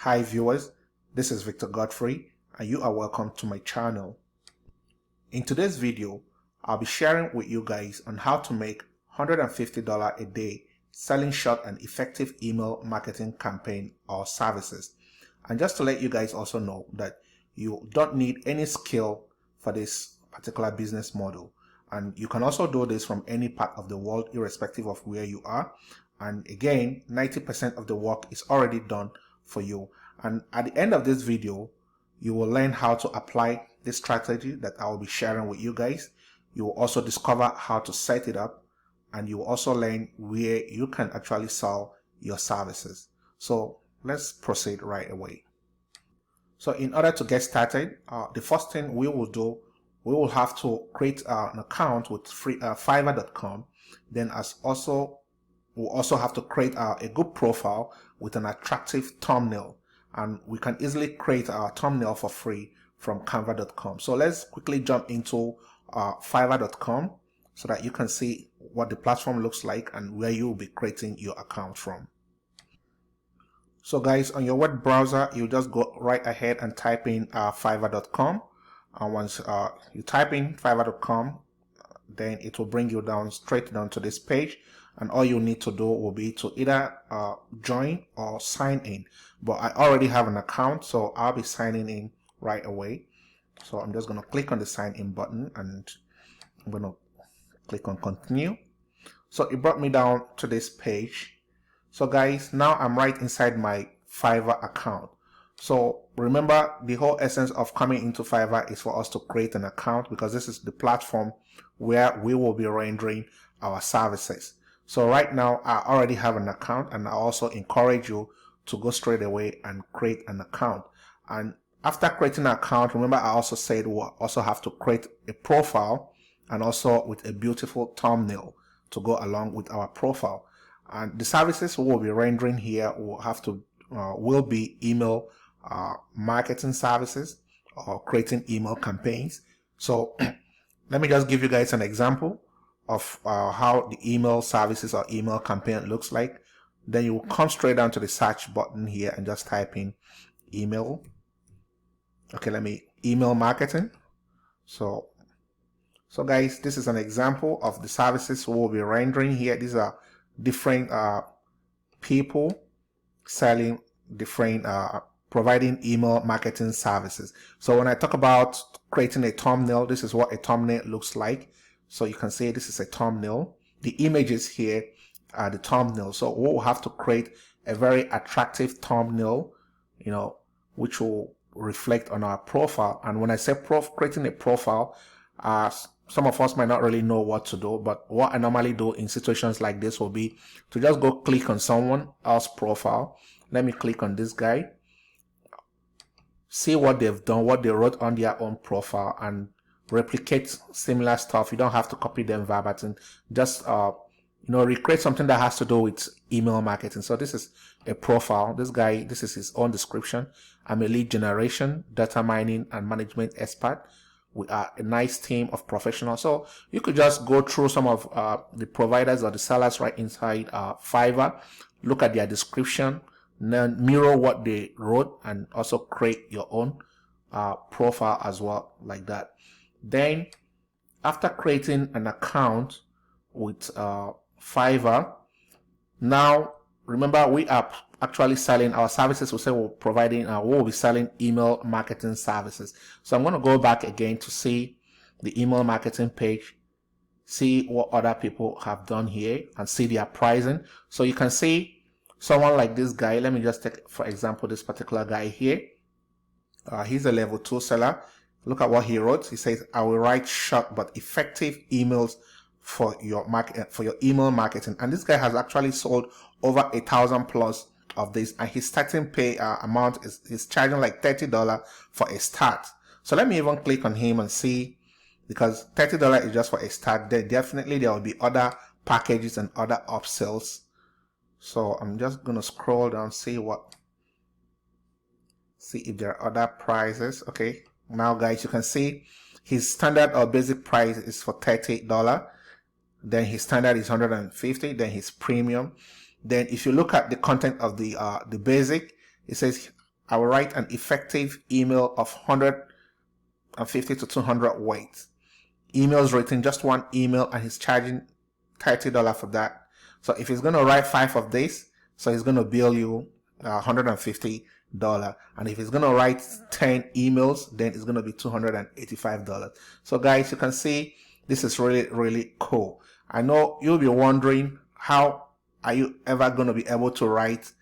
Hi viewers, this is Victor Godfrey and you are welcome to my channel. In today's video, I'll be sharing with you guys on how to make $150 a day selling short and effective email marketing campaign or services. And just to let you guys also know that you don't need any skill for this particular business model. And you can also do this from any part of the world irrespective of where you are. And again, 90% of the work is already done for you. And at the end of this video, you will learn how to apply this strategy that I will be sharing with you guys. You will also discover how to set it up, and you will also learn where you can actually sell your services. So let's proceed right away. So in order to get started, the first thing we will do, we will have to create an account with Fiverr.com. Then we'll also have to create a good profile with an attractive thumbnail, and we can easily create our thumbnail for free from Canva.com. So let's quickly jump into Fiverr.com so that you can see what the platform looks like and where you'll be creating your account from. So guys, on your web browser, you just go right ahead and type in Fiverr.com, and once you type in Fiverr.com, then it will bring you straight down to this page. And all you need to do will be to either join or sign in. But I already have an account, so I'll be signing in right away. So I'm just going to click on the sign in button and I'm going to click on continue. So it brought me down to this page. So guys, now I'm right inside my Fiverr account. So remember, the whole essence of coming into Fiverr is for us to create an account, because this is the platform where we will be rendering our services. So right now I already have an account, and I also encourage you to go straight away and create an account. And after creating an account, remember I also said we'll also have to create a profile, and also with a beautiful thumbnail to go along with our profile. And the services we will be rendering here will be email marketing services or creating email campaigns. So let me just give you guys an example of how the email services or email campaign looks like. Then you will come straight down to the search button here and just type in email. Okay, email marketing. So guys, this is an example of the services we will be rendering here. These are different people selling different providing email marketing services. So when I talk about creating a thumbnail, this is what a thumbnail looks like. So you can see this is a thumbnail. The images here are the thumbnail. So we'll have to create a very attractive thumbnail, which will reflect on our profile. And when I say creating a profile, some of us might not really know what to do, but what I normally do in situations like this will be to just go click on someone else's profile. Let me click on this guy, see what they've done, what they wrote on their own profile, and replicate similar stuff. You don't have to copy them verbatim. Just recreate something that has to do with email marketing. So this is a profile. This guy, this is his own description. I'm a lead generation, data mining, and management expert. We are a nice team of professionals. So you could just go through some of the providers or the sellers right inside Fiverr, look at their description, then mirror what they wrote, and also create your own profile as well, like that. Then after creating an account with Fiverr, now remember we are actually selling our services. We say we'll be selling email marketing services. So I'm going to go back again to see the email marketing page, see what other people have done here, and see their pricing. So you can see someone like this guy. Let me just take, for example, this particular guy here. He's a level 2 seller. Look at what he wrote. He says, I will write short but effective emails for your email marketing. And this guy has actually sold over 1,000 plus of this, and his starting pay amount is charging like $30 for a start. So let me even click on him and see, because $30 is just for a start. There will be other packages and other upsells. So I'm just gonna scroll down, see if there are other prices. Okay, now guys, you can see his standard or basic price is for $30. Then his standard is $150. Then his premium. Then if you look at the content of the basic, it says I will write an effective email of 150 to 200 words. Emails written, just one email, and he's charging $30 for that. So if he's going to write 5 of this, so he's going to bill you $150. And if he's going to write 10 emails, then it's going to be $285. So guys, you can see this is really, really cool. I know you'll be wondering, how are you ever going to be able to write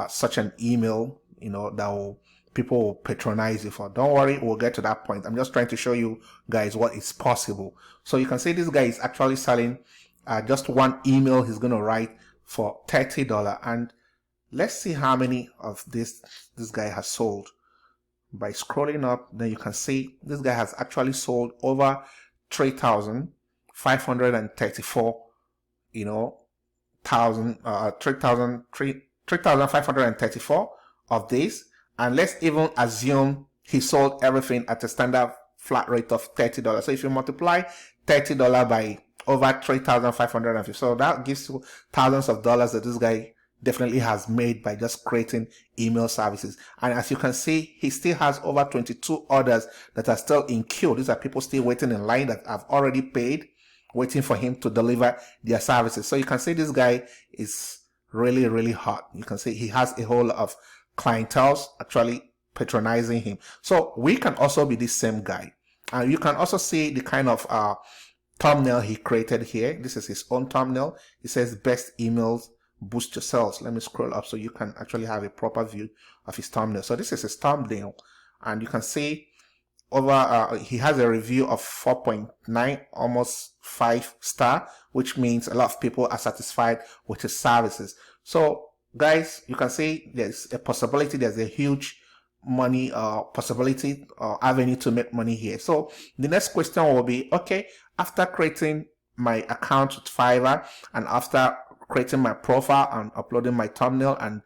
such an email, that people will patronize you for? Don't worry, we'll get to that point. I'm just trying to show you guys what is possible. So you can see this guy is actually selling just one email he's going to write for $30. And let's see how many of this guy has sold. By scrolling up, then you can see this guy has actually sold over 3,534 3,534 of this. And let's even assume he sold everything at a standard flat rate of $30. So if you multiply $30 by over 3,550, so that gives you thousands of dollars that this guy definitely has made by just creating email services. And as you can see, he still has over 22 orders that are still in queue. These are people still waiting in line that have already paid, waiting for him to deliver their services. So you can see this guy is really, really hot. You can see he has a whole lot of clientele actually patronizing him. So we can also be this same guy. And you can also see the kind of thumbnail he created here. This is his own thumbnail. It says best emails boost your sales. Let me scroll up so you can actually have a proper view of his thumbnail. So this is his thumbnail, and you can see over he has a review of 4.9, almost 5 star, which means a lot of people are satisfied with his services. So guys, you can see there's a possibility, there's a huge money possibility or avenue to make money here. So the next question will be, okay, after creating my account with Fiverr and after creating my profile and uploading my thumbnail and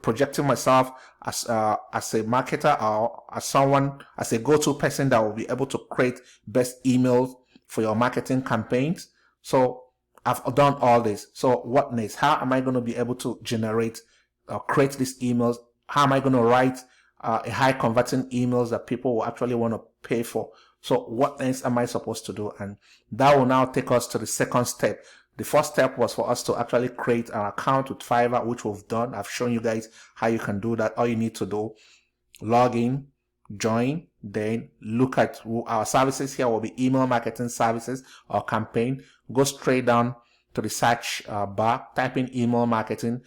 projecting myself as a marketer or as someone, as a go-to person that will be able to create best emails for your marketing campaigns. So I've done all this. So what next? How am I going to be able to generate or create these emails? How am I going to write a high converting emails that people will actually want to pay for? So what else am I supposed to do? And that will now take us to the second step. The first step was for us to actually create an account with Fiverr, which we've done. I've shown you guys how you can do that. All you need to do, log in, join, then look at our services. Here will be email marketing services or campaign. Go straight down to the search bar, type in email marketing,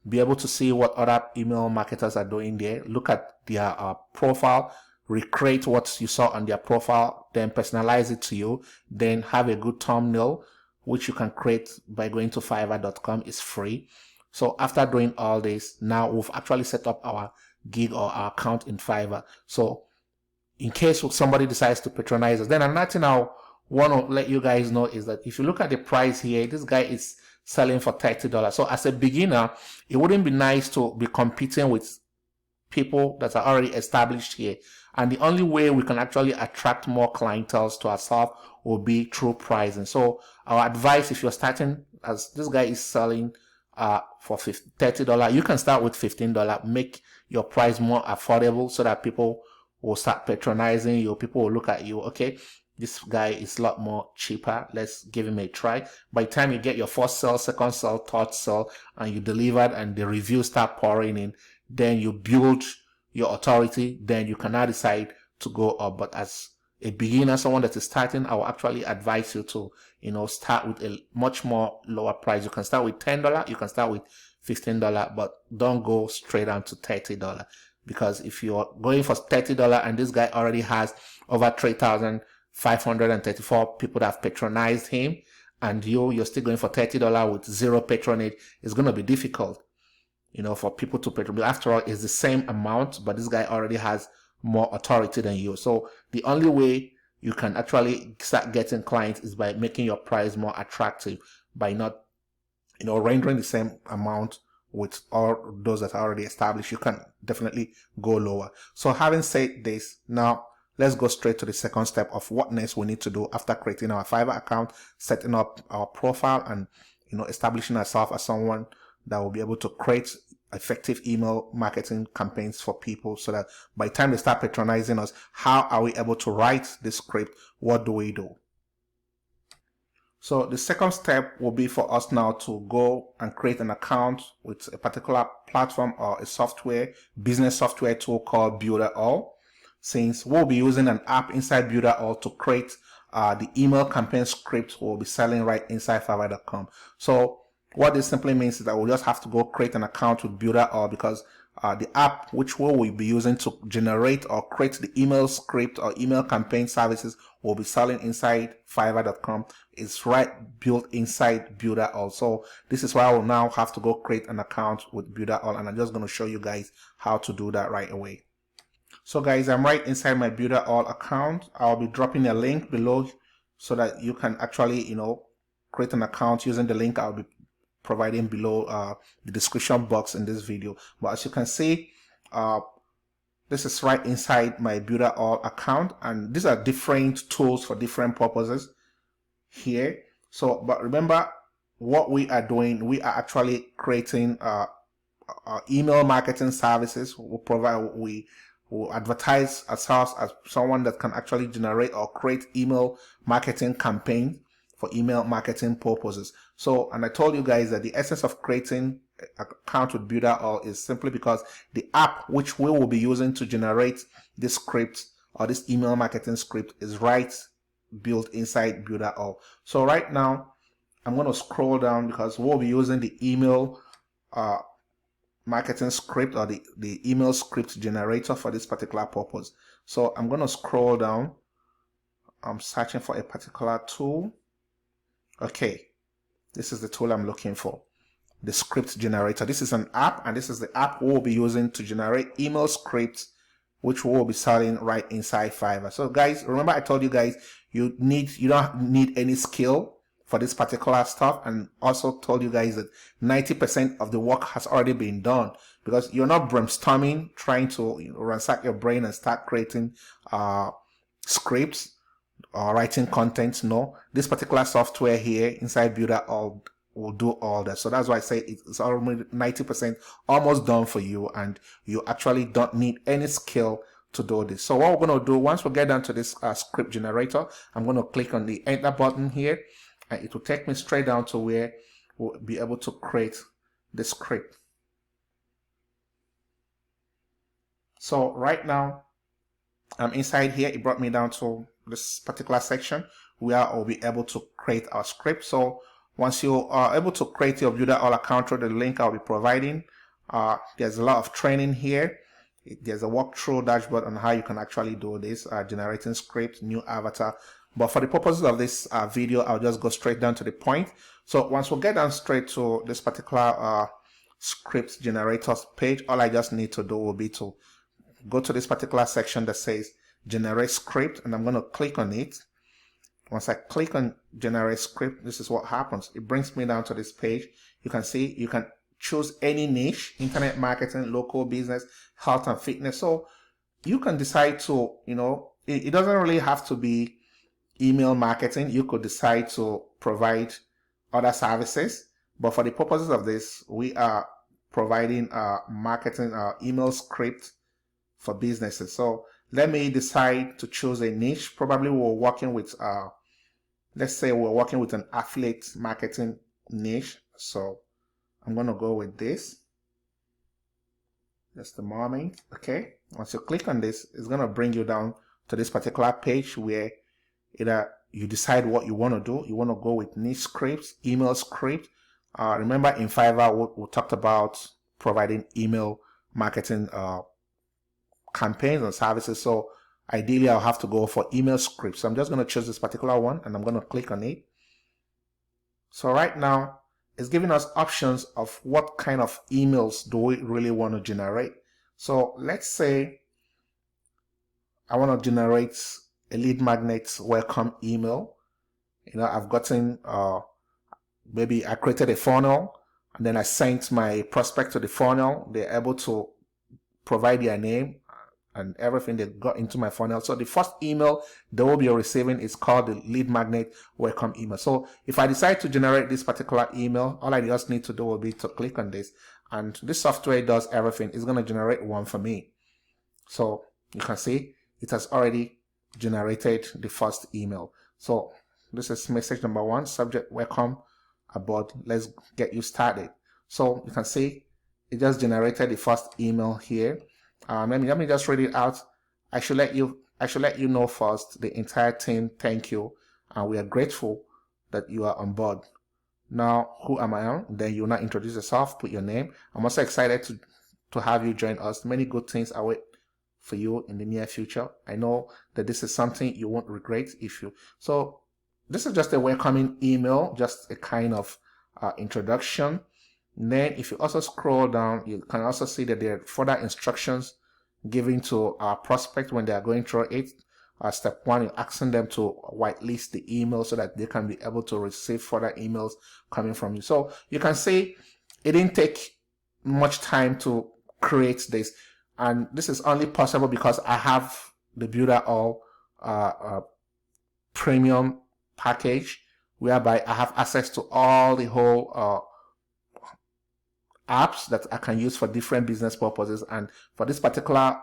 be able to see what other email marketers are doing there. Look at their profile, recreate what you saw on their profile, then personalize it to you, then have a good thumbnail, which you can create by going to fiverr.com. It's free. So after doing all this, now we've actually set up our gig or our account in Fiverr. So in case somebody decides to patronize us, then another thing I want to let you guys know is that if you look at the price here, this guy is selling for $30. So as a beginner, it wouldn't be nice to be competing with people that are already established here. And the only way we can actually attract more clientele to ourselves will be through pricing. So our advice, if you're starting, as this guy is selling for $30, you can start with $15. Make your price more affordable so that people will start patronizing you. People will look at you, okay, this guy is a lot more cheaper, let's give him a try. By the time you get your first sale, second sale, third sale, and you delivered and the reviews start pouring in, then you build your authority, then you can now decide to go up. But as a beginner, someone that is starting, I will actually advise you to start with a much more lower price. You can start with $10, you can start with $15, but don't go straight down to $30, because if you're going for $30 and this guy already has over 3,534 people that have patronized him, and you're still going for $30 with zero patronage, it's going to be difficult for people to patronize. After all, it's the same amount, but this guy already has more authority than you. So the only way you can actually start getting clients is by making your price more attractive, by not rendering the same amount with all those that are already established. You can definitely go lower. So having said this, now let's go straight to the second step of what next we need to do after creating our Fiverr account, setting up our profile, and establishing ourselves as someone that will be able to create effective email marketing campaigns for people, so that by the time they start patronizing us, how are we able to write this script? What do we do? So the second step will be for us now to go and create an account with a particular platform or a software, business software tool called Builderall. Since we'll be using an app inside Builderall to create the email campaign script we'll be selling right inside Fiverr.com. So what this simply means is that we'll just have to go create an account with Builderall, because the app which we will be using to generate or create the email script or email campaign services we'll be selling inside Fiverr.com is right built inside Builderall. So this is why I will now have to go create an account with Builderall, and I'm just going to show you guys how to do that right away. So guys, I'm right inside my Builderall account. I'll be dropping a link below so that you can actually, create an account using the link I'll be providing below the description box in this video. But as you can see, this is right inside my Builderall account, and these are different tools for different purposes here. So, but remember what we are doing, we are actually creating email marketing services. We will advertise ourselves as someone that can actually generate or create email marketing campaigns for email marketing purposes. So, and I told you guys that the essence of creating an account with Builderall is simply because the app which we will be using to generate this script or this email marketing script is right built inside Builderall. So right now I'm going to scroll down, because we'll be using the email marketing script or the email script generator for this particular purpose. So I'm going to scroll down. I'm searching for a particular tool. Okay, this is the tool I'm looking for, the script generator. This is an app, and this is the app we'll be using to generate email scripts which we'll be selling right inside Fiverr. So guys, remember I told you guys you don't need any skill for this particular stuff, and also told you guys that 90% of the work has already been done, because you're not brainstorming trying to ransack your brain and start creating scripts or writing content. No, this particular software here inside Builderall will do all that. So that's why I say it's already 90% almost done for you, and you actually don't need any skill to do this. So what we're going to do, once we get down to this script generator, I'm going to click on the enter button here, and it will take me straight down to where we'll be able to create the script. So right now I'm inside here. It brought me down to this particular section where I'll be able to create our script. So once you are able to create your Builderall account through the link I'll be providing, there's a lot of training here. There's a walkthrough dashboard on how you can actually do this, generating script, new avatar. But for the purposes of this video, I'll just go straight down to the point. So once we get down straight to this particular script generators page, all I just need to do will be to go to this particular section that says generate script, and I'm going to click on it. Once I click on generate script, this is what happens. It brings me down to this page. You can see you can choose any niche: internet marketing, local business, health and fitness. So you can decide to, it doesn't really have to be email marketing. You could decide to provide other services, but for the purposes of this, we are providing marketing email script for businesses. So let me decide to choose a niche. Probably we're working with let's say we're working with an affiliate marketing niche. So I'm going to go with this. Just a moment. Okay, once you click on this, it's going to bring you down to this particular page where either you decide what you want to do. You want to go with niche scripts, email script. Remember in Fiverr we talked about providing email marketing campaigns and services. So ideally I'll have to go for email scripts. So I'm just going to choose this particular one, and I'm going to click on it. So right now it's giving us options of what kind of emails do we really want to generate. So let's say I want to generate a lead magnet welcome email. I've gotten maybe I created a funnel, and then I sent my prospect to the funnel. They're able to provide their name and everything they got into my funnel. So the first email they will be receiving is called the lead magnet welcome email. So if I decide to generate this particular email, all I just need to do will be to click on this, and this software does everything. It's going to generate one for me. So you can see it has already generated the first email. So this is message number 1, subject welcome aboard, let's get you started. So you can see it just generated the first email here. Let me just read it out. I should let you know first, the entire team, thank you, and we are grateful that you are on board. Now, who am I? Then you now introduce yourself, put your name. I'm also excited to have you join us. Many good things await for you in the near future. I know that this is something you won't regret if you. So this is just a welcoming email, just a kind of introduction. And then if you also scroll down, you can also see that there are further instructions given to our prospect when they are going through it. Step 1, you're asking them to whitelist the email so that they can be able to receive further emails coming from you. So you can see it didn't take much time to create this, and this is only possible because I have the Builder All premium package, whereby I have access to all the whole apps that I can use for different business purposes. And for this particular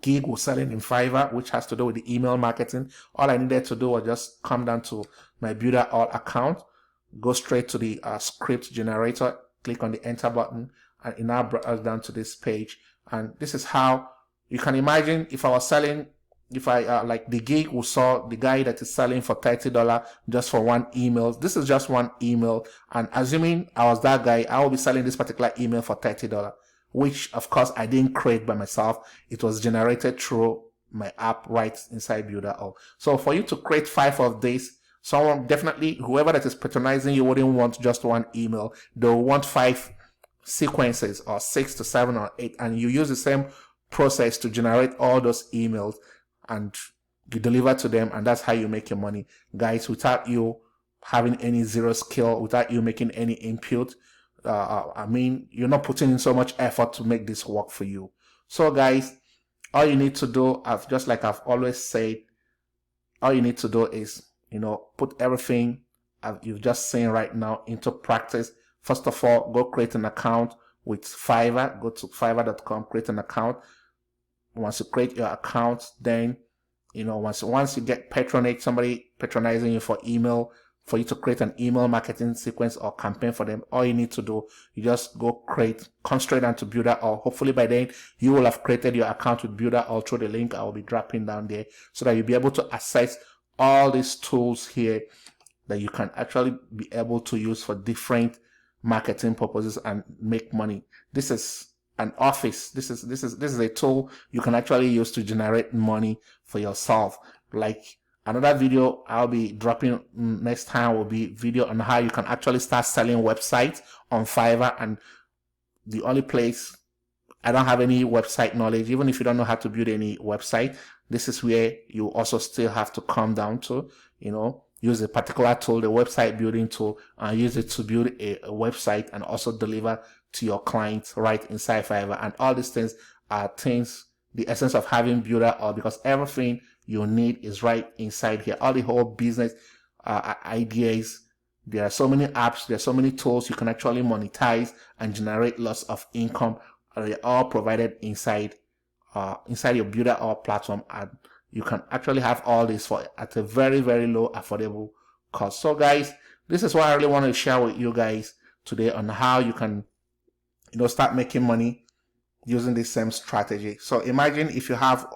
gig we're selling in Fiverr, which has to do with the email marketing, all I needed to do was just come down to my Builder All account, go straight to the script generator, click on the enter button, and it now brought us down to this page. And this is how you can imagine if I was selling, if I like the gig we saw, the guy that is selling for $30 just for one email. This is just one email, and assuming I was that guy, I will be selling this particular email for $30, which of course I didn't create by myself. It was generated through my app right inside Builder All. So for you to create 5 of these, someone definitely, whoever that is patronizing you, wouldn't want just one email. They'll want 5 sequences, or 6 to 7 or 8, and you use the same process to generate all those emails, and you deliver to them, and that's how you make your money, guys, without you having any zero skill, without you making any input. I mean, you're not putting in so much effort to make this work for you. So guys, all you need to do, just like I've always said, all you need to do is, put everything you've just seen right now into practice. First of all, go create an account with Fiverr. Go to fiverr.com, create an account. Once you create your account, then once you get patronage, somebody patronizing you for email, for you to create an email marketing sequence or campaign for them, all you need to do, you just come straight down to Builder All. Hopefully by then you will have created your account with Builder All through the link I will be dropping down there, so that you'll be able to access all these tools here that you can actually be able to use for different marketing purposes and make money. This is an office. This is a tool you can actually use to generate money for yourself. Like another video I'll be dropping next time will be video on how you can actually start selling websites on Fiverr. And the only place, I don't have any website knowledge. Even if you don't know how to build any website, this is where you also still have to come down to, use a particular tool, the website building tool, and use it to build a website and also deliver to your clients right inside Fiverr. And all these things are things, the essence of having Builder All, because everything you need is right inside here. All the whole business ideas. There are so many apps, there are so many tools you can actually monetize and generate lots of income. They're all provided inside your Builder All platform, and you can actually have all this at a very, very low affordable cost. So guys, this is what I really want to share with you guys today on how you can start making money using this same strategy. So imagine if you have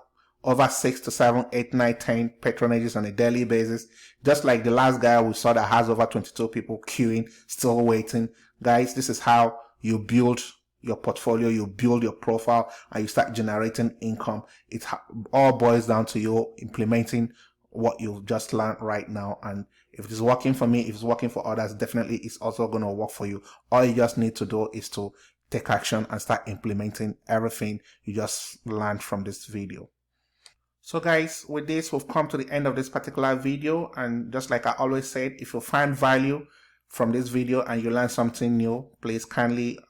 over 6 to 7, 8, 9, 10 patronages on a daily basis, just like the last guy we saw that has over 22 people queuing, still waiting. Guys, this is how you build your portfolio, you build your profile, and you start generating income. It all boils down to you implementing what you've just learned right now. And if it is working for me, if it's working for others, definitely it's also going to work for you. All you just need to do is to take action and start implementing everything you just learned from this video. So guys, with this, we've come to the end of this particular video. And just like I always said, if you find value from this video and you learn something new, please kindly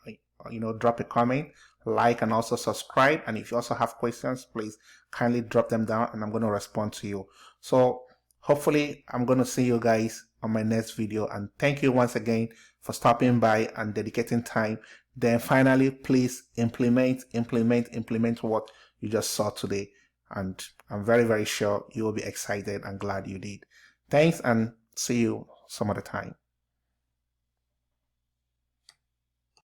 drop a comment, like, and also subscribe. And if you also have questions, please kindly drop them down and I'm going to respond to you. So hopefully I'm going to see you guys on my next video. And thank you once again for stopping by and dedicating time Then finally, please implement what you just saw today. And I'm very, very sure you will be excited and glad you did. Thanks, and see you some other time.